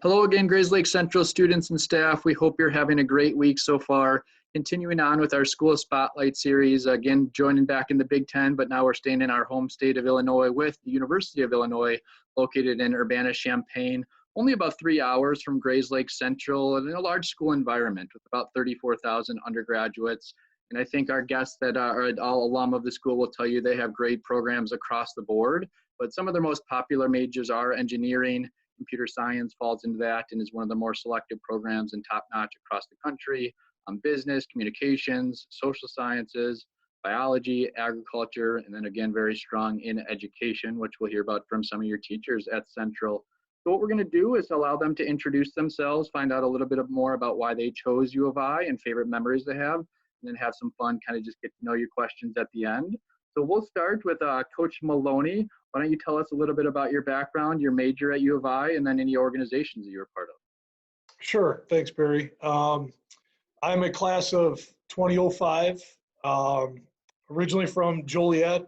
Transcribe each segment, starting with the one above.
Hello again, Grays Lake Central students and staff. We hope you're having a great week so far. Continuing on with our School Spotlight series, again, joining back in the Big Ten, but now we're staying in our home state of Illinois with the University of Illinois, located in Urbana-Champaign, only about 3 hours from Grays Lake Central, and in a large school environment with about 34,000 undergraduates. And I think our guests that are all alum of the school will tell you they have great programs across the board, but some of their most popular majors are engineering. Computer science falls into that and is one of the more selective programs and top-notch across the country. Business, communications, social sciences, biology, agriculture, and then again, very strong in education, which we'll hear about from some of your teachers at Central. So what we're going to do is allow them to introduce themselves, find out a little bit more about why they chose U of I and favorite memories they have, and then have some fun, kind of just get to know your questions at the end. So we'll start with Coach Maloney. Why don't you tell us a little bit about your background, your major at U of I, and then any organizations that you're a part of? Sure. Thanks, Barry. I'm a class of 2005, originally from Joliet.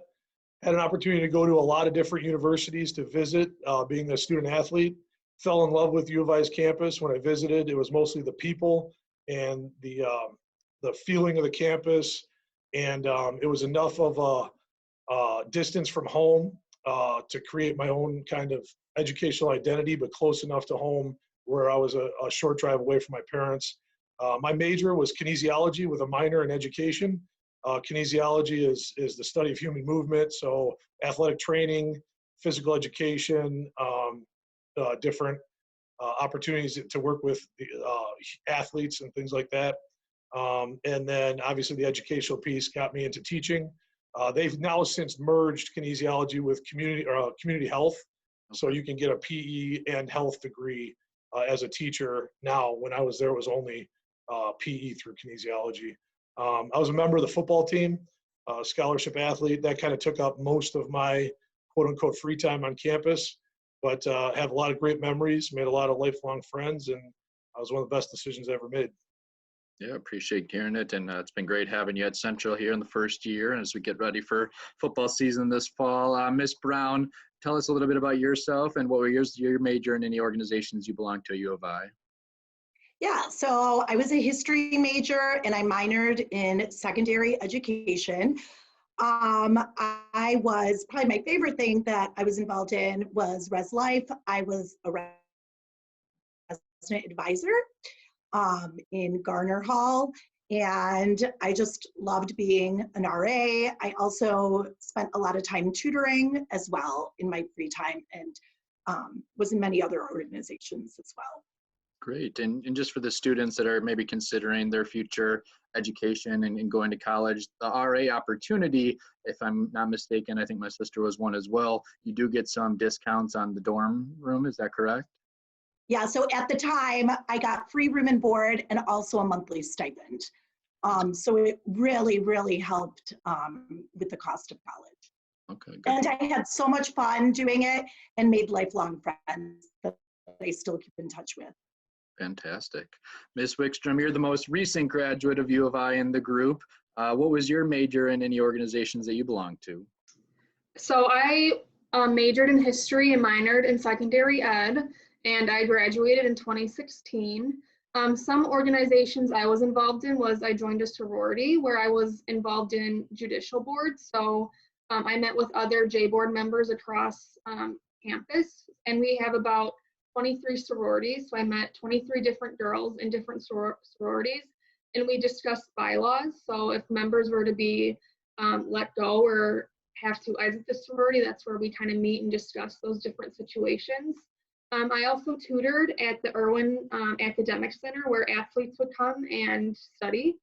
Had an opportunity to go to a lot of different universities to visit, being a student athlete. Fell in love with U of I's campus when I visited. It was mostly the people and the feeling of the campus, and it was enough of a distance from home to create my own kind of educational identity, but close enough to home where I was a short drive away from my parents. My major was kinesiology with a minor in education. Kinesiology is the study of human movement, so athletic training, physical education, different opportunities to work with athletes and things like that. And then obviously the educational piece got me into teaching. They've now since merged kinesiology with community health, so you can get a PE and health degree as a teacher now. When I was there, it was only PE through kinesiology. I was a member of the football team, scholarship athlete. That kind of took up most of my quote-unquote free time on campus, but have a lot of great memories, made a lot of lifelong friends, and it was one of the best decisions I ever made. Yeah, appreciate hearing it, and it's been great having you at Central here in the first year as we get ready for football season this fall. Ms. Brown, tell us a little bit about yourself and what were your major in any organizations you belong to at U of I? Yeah, so I was a history major and I minored in secondary education. I was probably my favorite thing that I was involved in was Res Life. I was a resident advisor in Garner Hall, and I just loved being an RA. I also spent a lot of time tutoring as well in my free time, and was in many other organizations as well. Great. And just for the students that are maybe considering their future education and going to college, the RA opportunity, if I'm not mistaken, I think my sister was one as well, you do get some discounts on the dorm room, is that correct? Yeah, so at the time, I got free room and board and also a monthly stipend. So it really, really helped with the cost of college. Okay, good. And I had so much fun doing it and made lifelong friends that I still keep in touch with. Fantastic. Ms. Wickstrom, you're the most recent graduate of U of I in the group. What was your major in any organizations that you belong to? So I majored in history and minored in secondary ed, and I graduated in 2016. Some organizations I was involved in was I joined a sorority where I was involved in judicial boards. So I met with other J board members across campus, and we have about 23 sororities. So I met 23 different girls in different sororities, and we discussed bylaws. So if members were to be let go or have to exit the sorority, that's where we kind of meet and discuss those different situations. I also tutored at the Irwin Academic Center where athletes would come and study.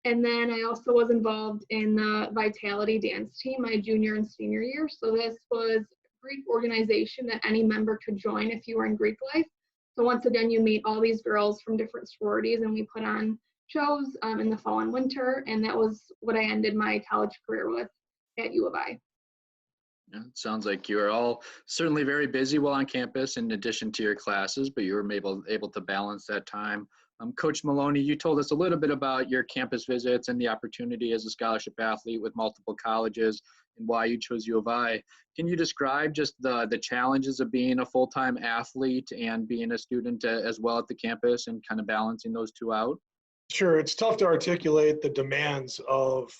And then I also was involved in the Vitality Dance Team my junior and senior year. So this was a Greek organization that any member could join if you were in Greek life. So once again, you meet all these girls from different sororities, and we put on shows in the fall and winter. And that was what I ended my college career with at U of I. Yeah, it sounds like you are all certainly very busy while on campus in addition to your classes, but you were able to balance that time. Coach Maloney, you told us a little bit about your campus visits and the opportunity as a scholarship athlete with multiple colleges. and why you chose U of I. Can you describe just the challenges of being a full-time athlete and being a student as well at the campus and kind of balancing those two out? Sure, it's tough to articulate the demands of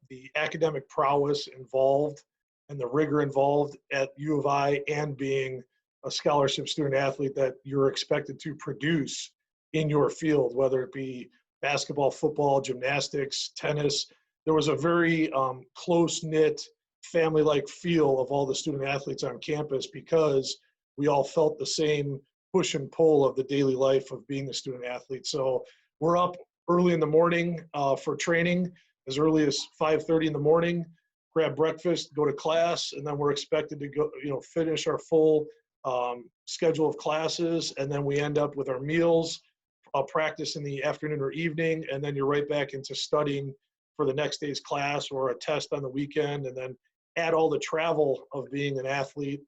the academic prowess involved and the rigor involved at U of I, and being a scholarship student athlete that you're expected to produce in your field, whether it be basketball, football, gymnastics, tennis. There was a very close-knit, family-like feel of all the student athletes on campus, because we all felt the same push and pull of the daily life of being a student athlete. So we're up early in the morning for training, as early as 5:30 in the morning, grab breakfast, go to class, and then we're expected to go, finish our full schedule of classes, and then we end up with our meals, practice in the afternoon or evening, and then you're right back into studying for the next day's class or a test on the weekend, and then add all the travel of being an athlete,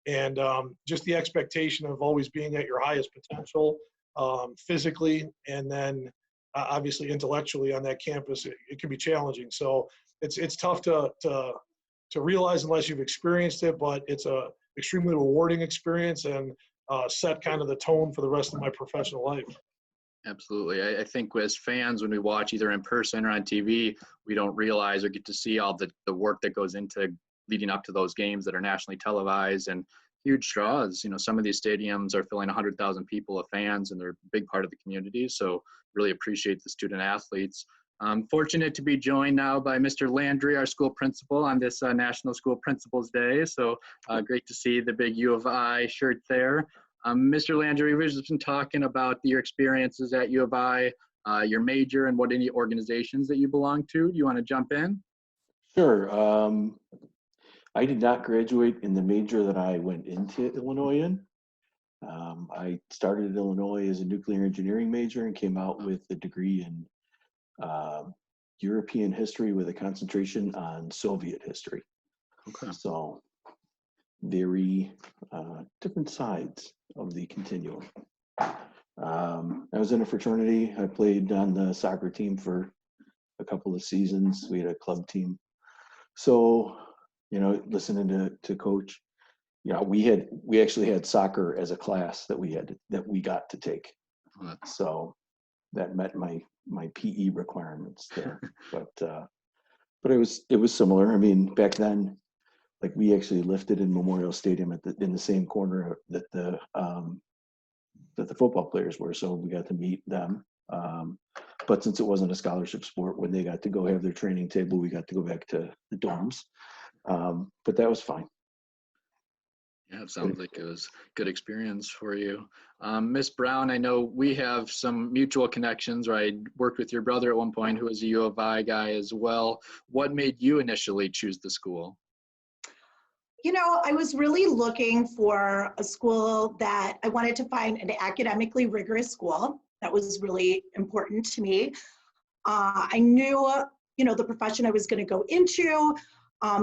and just the expectation of always being at your highest potential physically, and then obviously intellectually on that campus. It can be challenging. So it's tough to realize unless you've experienced it, but it's a extremely rewarding experience, and set kind of the tone for the rest of my professional life. Absolutely. I think as fans, when we watch either in person or on TV, we don't realize or get to see all the work that goes into leading up to those games that are nationally televised and huge draws. Some of these stadiums are filling 100,000 people of fans, and they're a big part of the community. So really appreciate the student athletes. I'm fortunate to be joined now by Mr. Landry, our school principal, on this National School Principals Day. So great to see the big U of I shirt there. Mr. Landry, we've just been talking about your experiences at U of I, your major, and what any organizations that you belong to. Do you want to jump in? Sure. I did not graduate in the major that I went into Illinois in. I started at Illinois as a nuclear engineering major and came out with a degree in European history with a concentration on Soviet history. Okay. So very different sides of the continuum. I was in a fraternity. I played on the soccer team for a couple of seasons. We had a club team. So, listening to coach, we actually had soccer as a class that we got to take. So that met my PE requirements there. But it was similar. I mean, back then, like, we actually lifted in Memorial Stadium in the same corner that the football players were, so we got to meet them. But since it wasn't a scholarship sport, when they got to go have their training table, we got to go back to the dorms. But that was fine. Yeah, it sounds like it was a good experience for you. Miss Brown, I know we have some mutual connections, or I worked with your brother at one point who was a U of I guy as well. What made you initially choose the school? I was really looking for a school that I wanted to find an academically rigorous school. That was really important to me. I knew, the profession I was going to go into.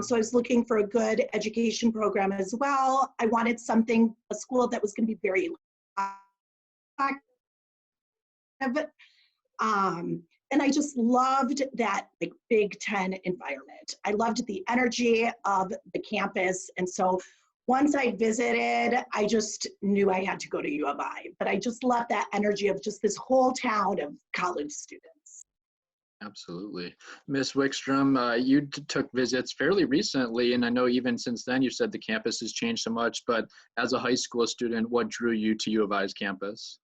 So I was looking for a good education program as well. I wanted a school that was going to be very active. And I just loved that Big Ten environment. I loved the energy of the campus. And so once I visited, I just knew I had to go to U of I. But I just loved that energy of just this whole town of college students. Absolutely. Ms. Wickstrom, you took visits fairly recently, and I know even since then you said the campus has changed so much, but as a high school student, what drew you to U of I's campus?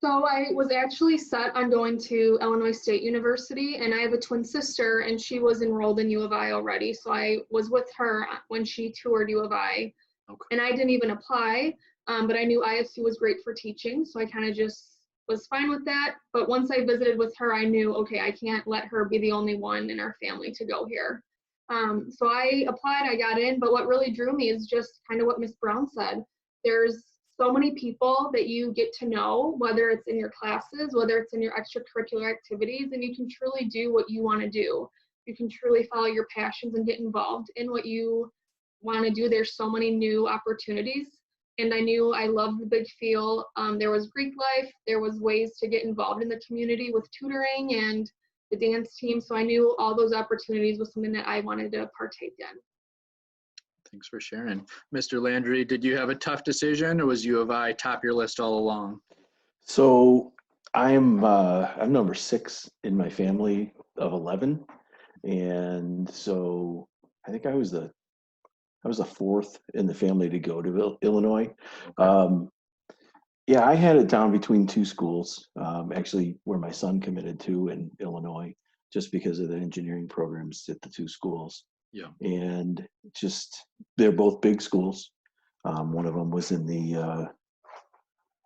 So I was actually set on going to Illinois State University, and I have a twin sister, and she was enrolled in U of I already. So I was with her when she toured U of I, and I didn't even apply, but I knew ISU was great for teaching, so I kind of just was fine with that. But once I visited with her, I knew, okay, I can't let her be the only one in our family to go here. So I applied, I got in, but what really drew me is just kind of what Ms. Brown said. There's so many people that you get to know, whether it's in your classes, whether it's in your extracurricular activities, and you can truly do what you want to do. You can truly follow your passions and get involved in what you want to do. There's so many new opportunities, and I knew I loved the big feel. There was Greek life, there was ways to get involved in the community with tutoring, and the dance team. So I knew all those opportunities was something that I wanted to partake in. Thanks for sharing. Mr. Landry, did you have a tough decision, or was U of I top your list all along? So I'm number 6 in my family of 11, and so I think I was the 4th in the family to go to Illinois. Yeah, I had it down between 2 schools, actually where my son committed to in Illinois, just because of the engineering programs at the 2 schools. Yeah. And just, they're both big schools. One of them was in the, I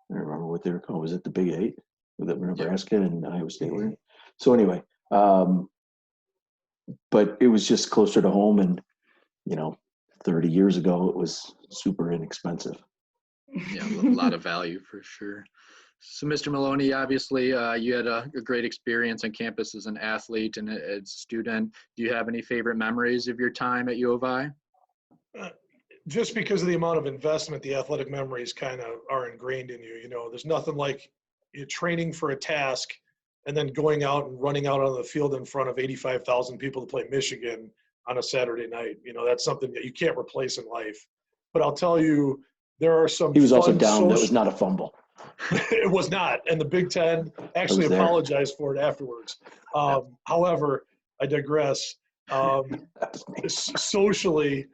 don't remember what they were called. Was it the Big 8? That Nebraska and Iowa State were in? So anyway, but it was just closer to home, and 30 years ago, it was super inexpensive. Yeah, a lot of value for sure. So, Mr. Maloney, obviously, you had a great experience on campus as an athlete and as a student. Do you have any favorite memories of your time at U of I? Just because of the amount of investment, the athletic memories kind of are ingrained in you. There's nothing like you're training for a task and then going out and running out on the field in front of 85,000 people to play Michigan on a Saturday night. That's something that you can't replace in life. But I'll tell you, there are some. He was also down. That was not a fumble. It was not. And the Big Ten actually apologized for it afterwards. However, I digress. Socially,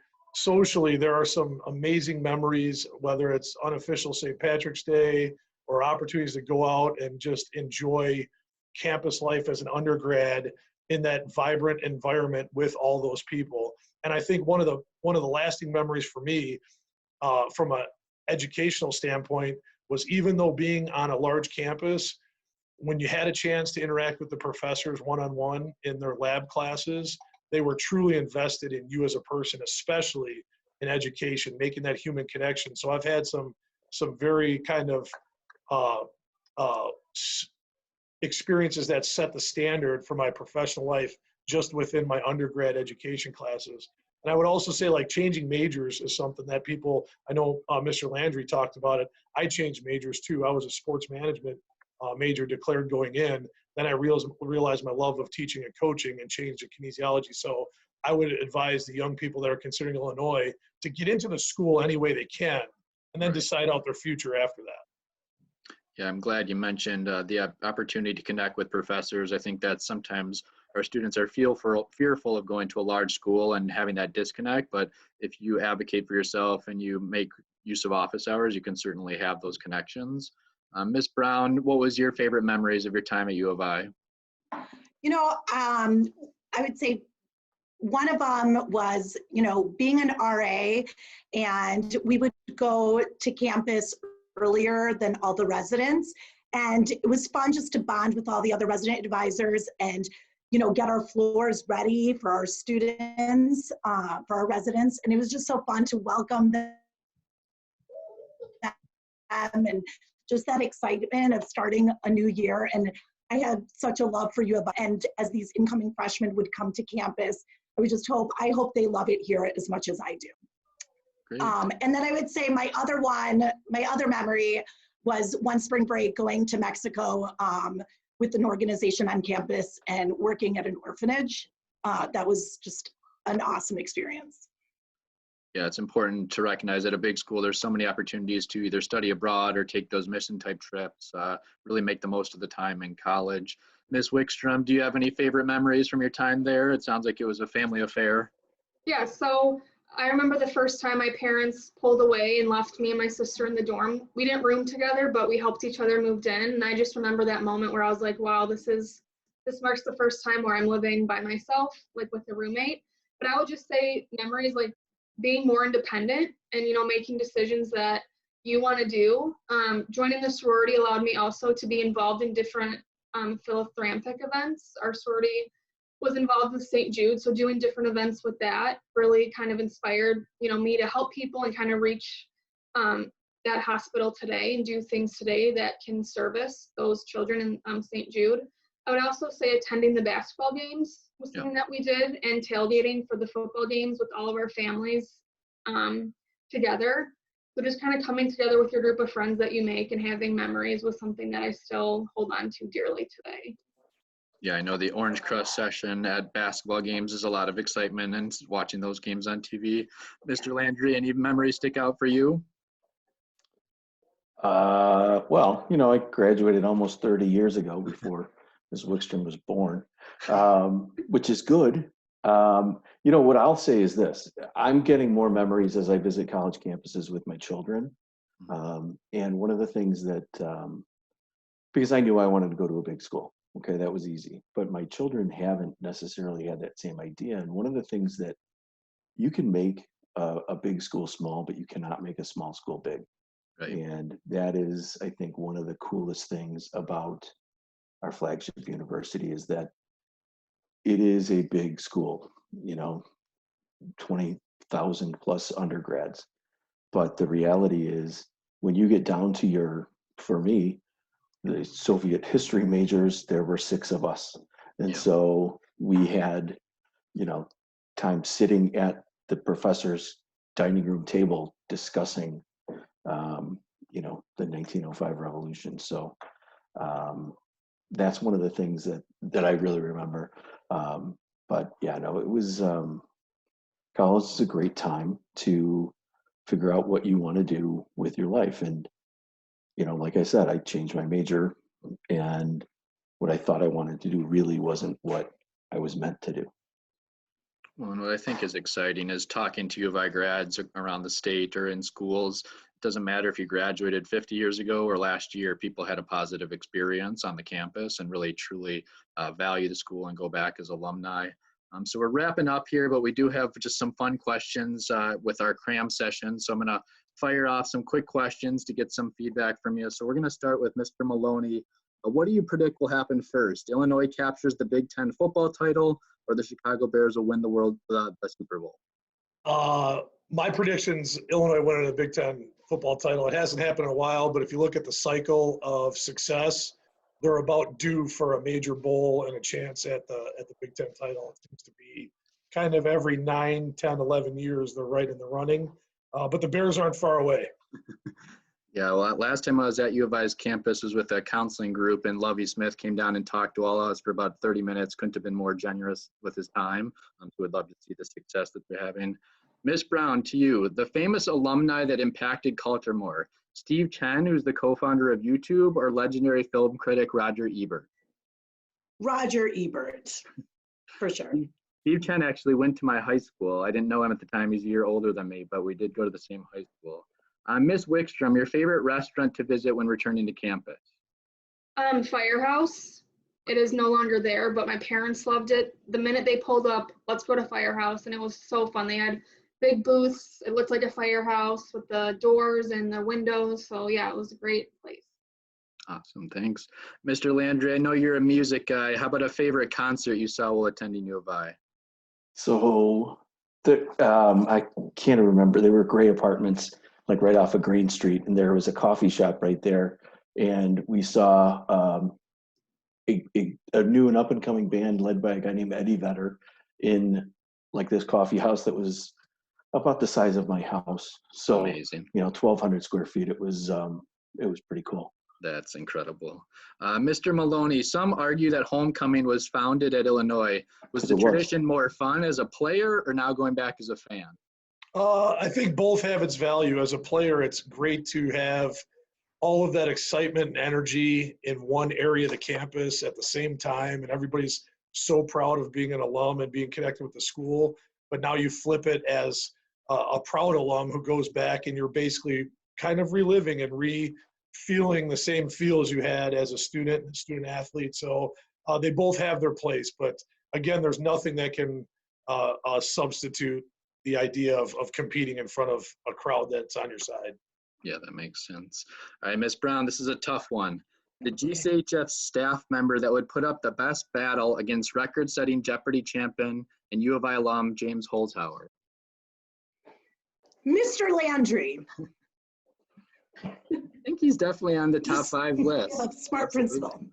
there are some amazing memories, whether it's unofficial St. Patrick's Day or opportunities to go out and just enjoy campus life as an undergrad in that vibrant environment with all those people. And I think one of the lasting memories for me from an educational standpoint was, even though being on a large campus, when you had a chance to interact with the professors one-on-one in their lab classes, they were truly invested in you as a person, especially in education, making that human connection. So I've had some very kind of experiences that set the standard for my professional life just within my undergrad education classes. And I would also say, like, changing majors is something that people, I know Mr. Landry talked about it. I changed majors too. I was a sports management major declared going in. Then I realized my love of teaching and coaching and changed to kinesiology. So I would advise the young people that are considering Illinois to get into the school any way they can, and then decide out their future after that. Yeah, I'm glad you mentioned the opportunity to connect with professors. I think that sometimes our students are fearful of going to a large school and having that disconnect, but if you advocate for yourself and you make use of office hours, you can certainly have those connections. Ms. Brown, what was your favorite memories of your time at U of I? I would say one of them was, being an RA, and we would go to campus earlier than all the residents. And it was fun just to bond with all the other resident advisors and, get our floors ready for our students, for our residents. And it was just so fun to welcome them and just that excitement of starting a new year. And I had such a love for U of I. And as these incoming freshmen would come to campus, I hope they love it here as much as I do. Great. And then I would say my other memory was one spring break going to Mexico with an organization on campus and working at an orphanage. That was just an awesome experience. Yeah, it's important to recognize at a big school, there's so many opportunities to either study abroad or take those mission type trips, really make the most of the time in college. Ms. Wickstrom, do you have any favorite memories from your time there? It sounds like it was a family affair. Yeah, so I remember the first time my parents pulled away and left me and my sister in the dorm. We didn't room together, but we helped each other moved in. And I just remember that moment where I was like, wow, this marks the first time where I'm living by myself, like with a roommate. But I would just say memories like being more independent and, making decisions that you want to do. Joining the sorority allowed me also to be involved in different philanthropic events. Our sorority was involved with St. Jude, so doing different events with that really kind of inspired, me to help people and kind of reach that hospital today and do things today that can service those children in St. Jude. I would also say attending the basketball games was something that we did, and tailgating for the football games with all of our families together. So just kind of coming together with your group of friends that you make and having memories was something that I still hold on to dearly today. Yeah, I know the Orange Crush session at basketball games is a lot of excitement and watching those games on TV. Mr. Landry, any memories stick out for you? Well, I graduated almost 30 years ago before Ms. Wickstrom was born, which is good. What I'll say is this: I'm getting more memories as I visit college campuses with my children. And one of the things that, because I knew I wanted to go to a big school, okay, that was easy. But my children haven't necessarily had that same idea. And one of the things that you can make a big school small, but you cannot make a small school big. Right. And that is, I think, one of the coolest things about our flagship university is that it is a big school, 20,000 plus undergrads. But the reality is, when you get down to for me, the Soviet history majors, there were 6 of us. And Yeah. so we had, time sitting at the professor's dining room table discussing the 1905 revolution. So that's one of the things that I really remember. But yeah, no, it was college is a great time to figure out what you want to do with your life. And like I said, I changed my major, and what I thought I wanted to do really wasn't what I was meant to do. Well, and what I think is exciting is talking to U of I grads around the state or in schools. It doesn't matter if you graduated 50 years ago or last year, people had a positive experience on the campus and really truly value the school and go back as alumni. So we're wrapping up here, but we do have just some fun questions with our cram session. So I'm going to fire off some quick questions to get some feedback from you. So we're going to start with Mr. Maloney. What do you predict will happen first? Illinois captures the Big Ten football title, or the Chicago Bears will win the Super Bowl? My prediction's Illinois winning the Big Ten football title. It hasn't happened in a while, but if you look at the cycle of success, they're about due for a major bowl and a chance at the Big Ten title. It seems to be kind of every 9, 10, 11 years they're right in the running. But the Bears aren't far away. Yeah, well, last time I was at U of I's campus was with a counseling group, and Lovey Smith came down and talked to all of us for about 30 minutes. Couldn't have been more generous with his time. So we'd love to see the success that they're having. Miss Brown, to you, the famous alumni that impacted culture more, Steve Chen, who's the co-founder of YouTube, or legendary film critic Roger Ebert? Roger Ebert, for sure. Steve Chen actually went to my high school. I didn't know him at the time. He's a year older than me, but we did go to the same high school. Miss Wickstrom, your favorite restaurant to visit when returning to campus? Firehouse. It is no longer there, but my parents loved it. The minute they pulled up, let's go to Firehouse, and it was so fun. They had big booths. It looked like a firehouse with the doors and the windows. So yeah, it was a great place. Awesome, thanks. Mr. Landry, I know you're a music guy. How about a favorite concert you saw while attending U of I? So I can't remember. They were gray apartments, like right off of Green Street, and there was a coffee shop right there. And we saw a new and up and coming band led by a guy named Eddie Vedder in like this coffee house that was about the size of my house. So amazing. 1,200 square feet. It was pretty cool. That's incredible. Mr. Maloney, some argue that homecoming was founded at Illinois. Was the tradition more fun as a player or now going back as a fan? I think both have its value. As a player, it's great to have all of that excitement and energy in one area of the campus at the same time, and everybody's so proud of being an alum and being connected with the school. But now you flip it as a proud alum who goes back, and you're basically kind of reliving and feeling the same feels you had as a student athlete. So they both have their place, but again, there's nothing that can substitute the idea of competing in front of a crowd that's on your side. Yeah, that makes sense. All right, Ms. Brown, this is a tough one. The GCHS staff member that would put up the best battle against record-setting Jeopardy champion and U of I alum James Holzhauer? Mr. Landry. I think he's definitely on the top 5 list. Smart principal.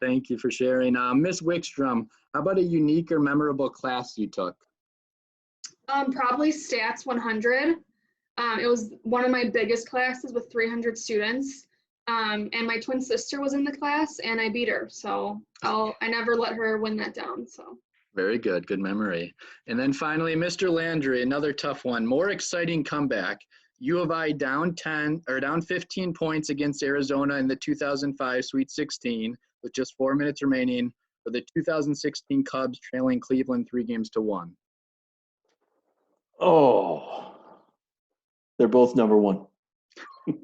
Thank you for sharing. Ms. Wickstrom, how about a unique or memorable class you took? Probably Stats 100. It was one of my biggest classes with 300 students. And my twin sister was in the class, and I beat her. So I never let her win that down. So. Very good. Good memory. And then finally, Mr. Landry, another tough one. More exciting comeback. U of I down 15 points against Arizona in the 2005 Sweet 16 with just 4 minutes remaining, or the 2016 Cubs trailing Cleveland 3-1. Oh, they're both number one.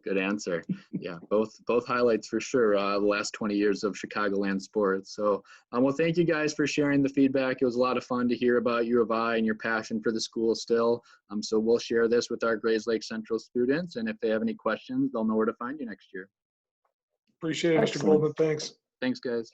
Good answer. Yeah, both highlights for sure. The last 20 years of Chicagoland sports. So, well, thank you guys for sharing the feedback. It was a lot of fun to hear about U of I and your passion for the school still. So we'll share this with our Grays Lake Central students, and if they have any questions, they'll know where to find you next year. Appreciate it, Mr. Excellent. Goldman. Thanks. Thanks, guys.